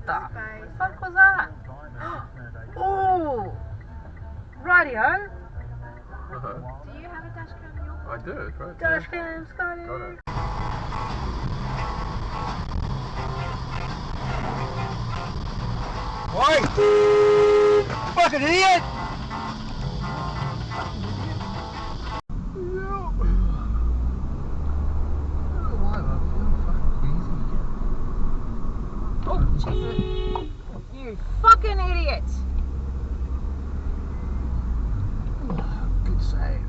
the fuck was that? Oh, radio. Do you have a dash cam in your phone? I do, it's right Dash there. cam, Scotty. Got it. Oi! Fucking idiot! Oh, Jesus. You fucking idiot. Good save.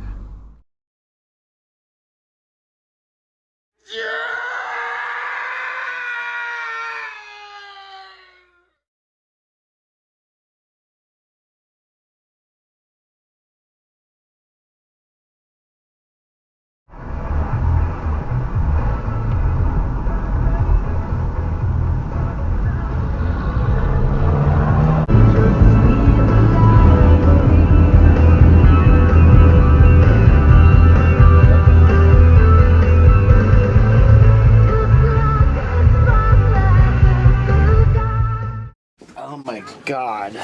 Oh my God.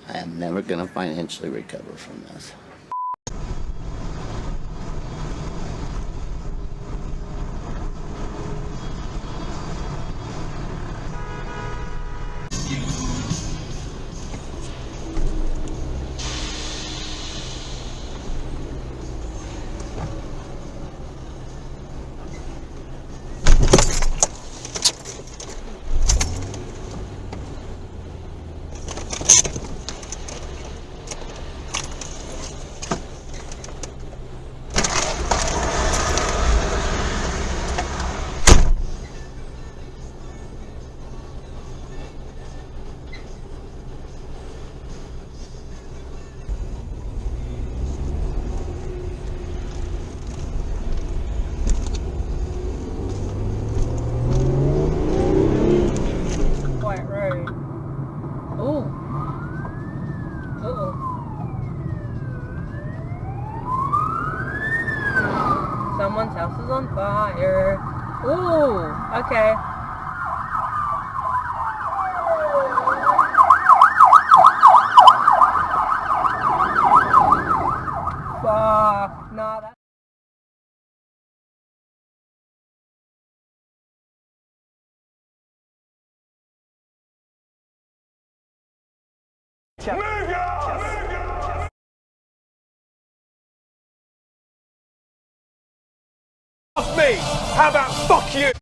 I am never gonna financially recover from this. Someone's house is on fire. Ooh, okay. Fuck, nah, that. Me! How about fuck you?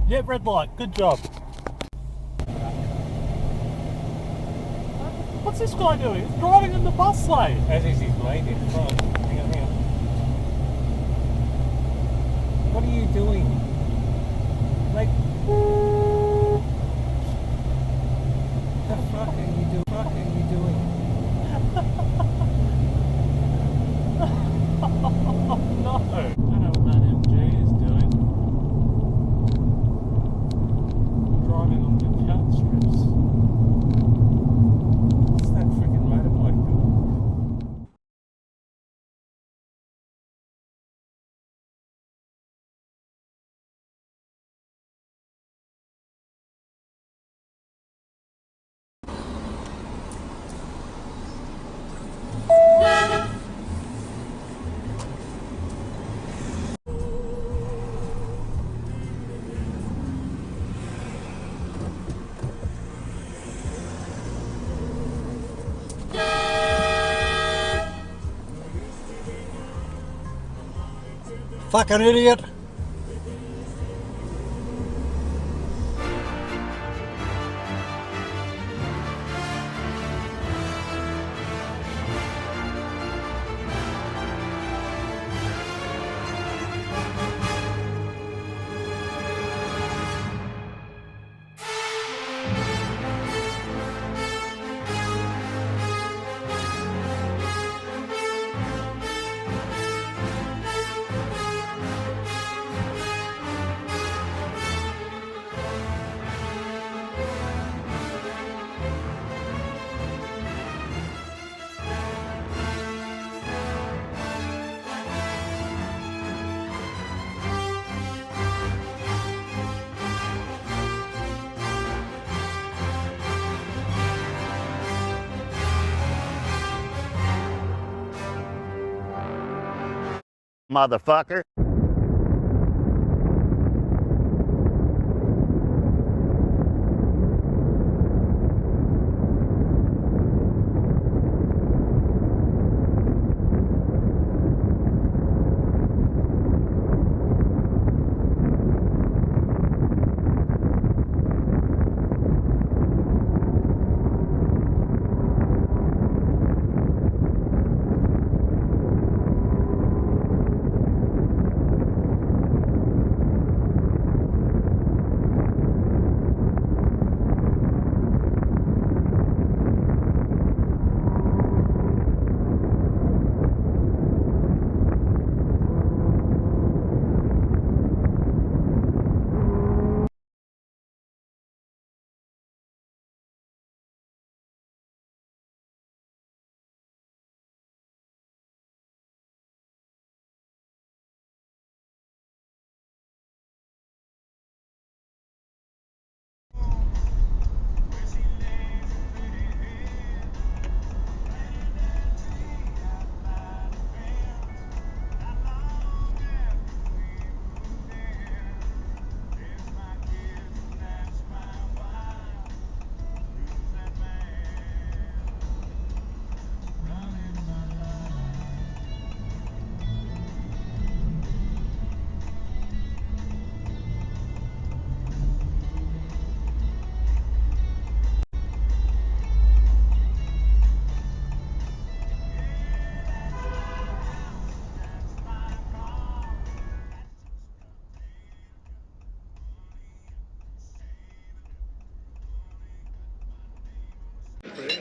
Yeah, red light. Good job. What's this guy doing? He's driving in the bus lane. As is his mate in front. Hang on, hang on. What are you doing? Like, the fuck are you doing? Fuck are you doing? No. I don't know what that MG is doing. Driving on the cat strips. What's that freaking motorbike doing? Fucking idiot! motherfucker.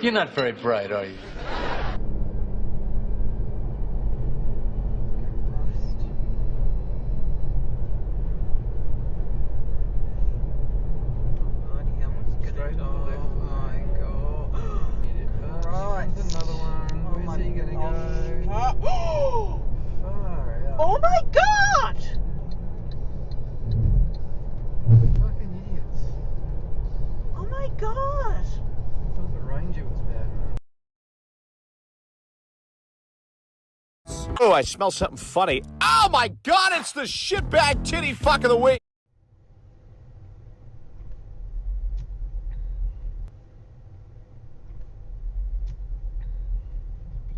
You're not very bright, are you? Oh my god! Fucking idiots. Oh my god! I thought the Ranger was bad, man. Oh, I smell something funny. Oh my god, it's the shitbag titty fuck of the week.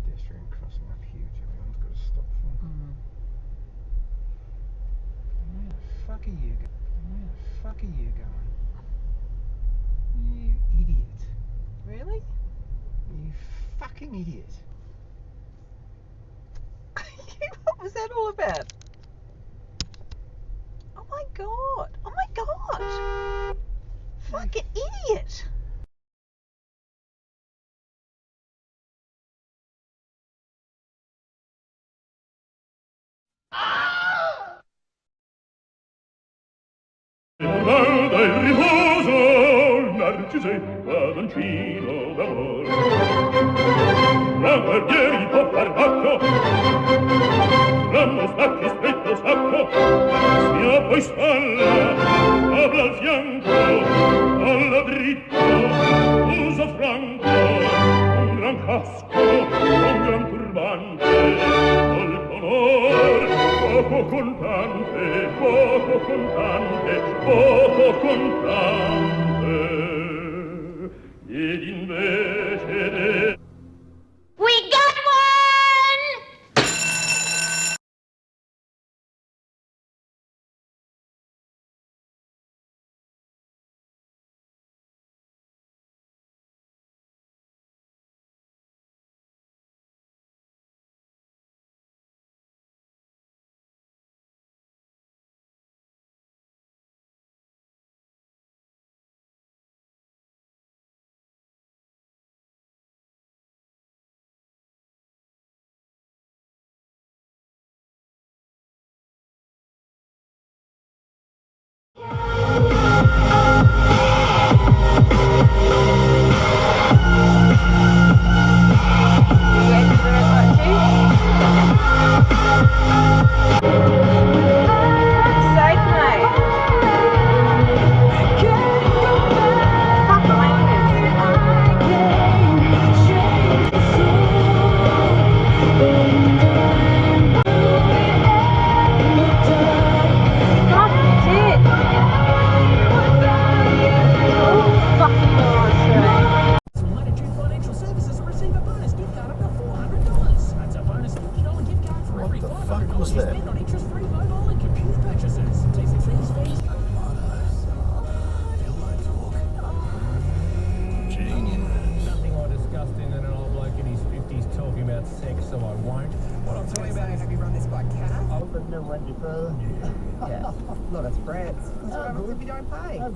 Pedestrian crossing up huge. Everyone's got to stop for. Where the fuck are you going? Where the fuck are you going? You idiot. Really? You fucking idiot. What was that all about? Oh my god! Oh my god! Fucking idiot! Guarda il riposo, narcise, badoncino d'amore. La guardieri far bacco, l'hanno stacchi stretto sacco, sia poi spalla, habla al fianco, alla dritto, uso franco, un gran casco, un gran turbante, molto onor, poco contante, poco contante, poco contante. Ed invece de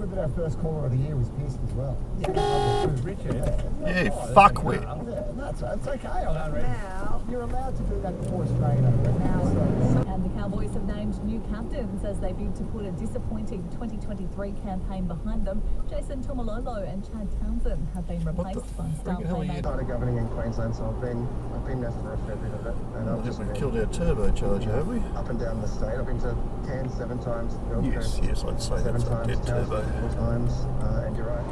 good that our first caller of the year was pissed as well. Richard. Yeah, fuckwit. That's okay. You're allowed to do that before Australia. But now, And the Cowboys have named new captains as they bid to put a disappointing 2023 campaign behind them. Jason Tomalolo and Chad Townsend have been replaced by star playmaker. started governing in Queensland, so I've been there for a fair bit of it. And I've just been Killed our turbocharger, have we? up and down the state. I've been to Cairns 7 times. Yes, yes, I'd say 7 that's a times, dead turbo. Townsville 4 times, and you're right.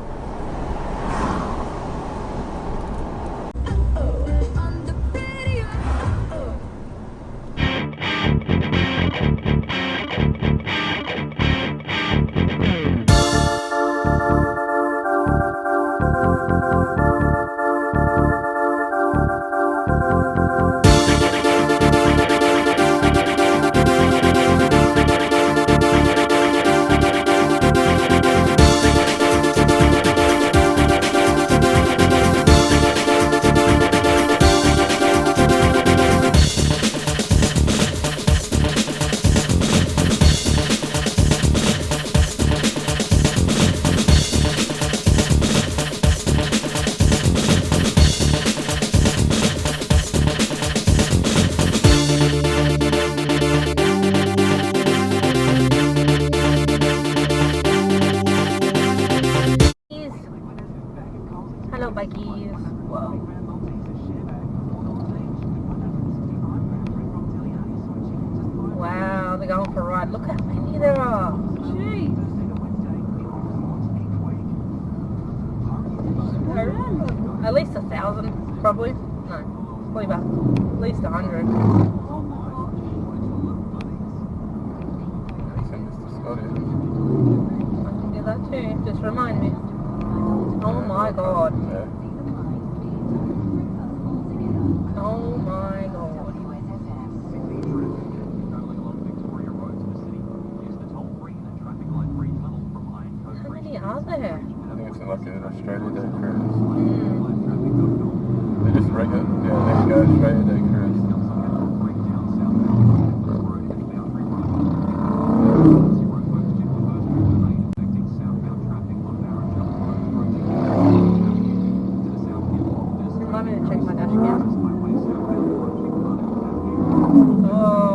Hello, bikies. Whoa. Wow, they're going for a ride. Look how many there are. Jeez. At least 1,000, probably. No, probably about at least 100. I can do that too. Just remind me. Oh my god. Oh my god. How many are there? I think it's like an Australia Day cruise. Mm. They just regular, yeah, there you go, Australia Day cruise. Remind me to check my dash cam. Oh.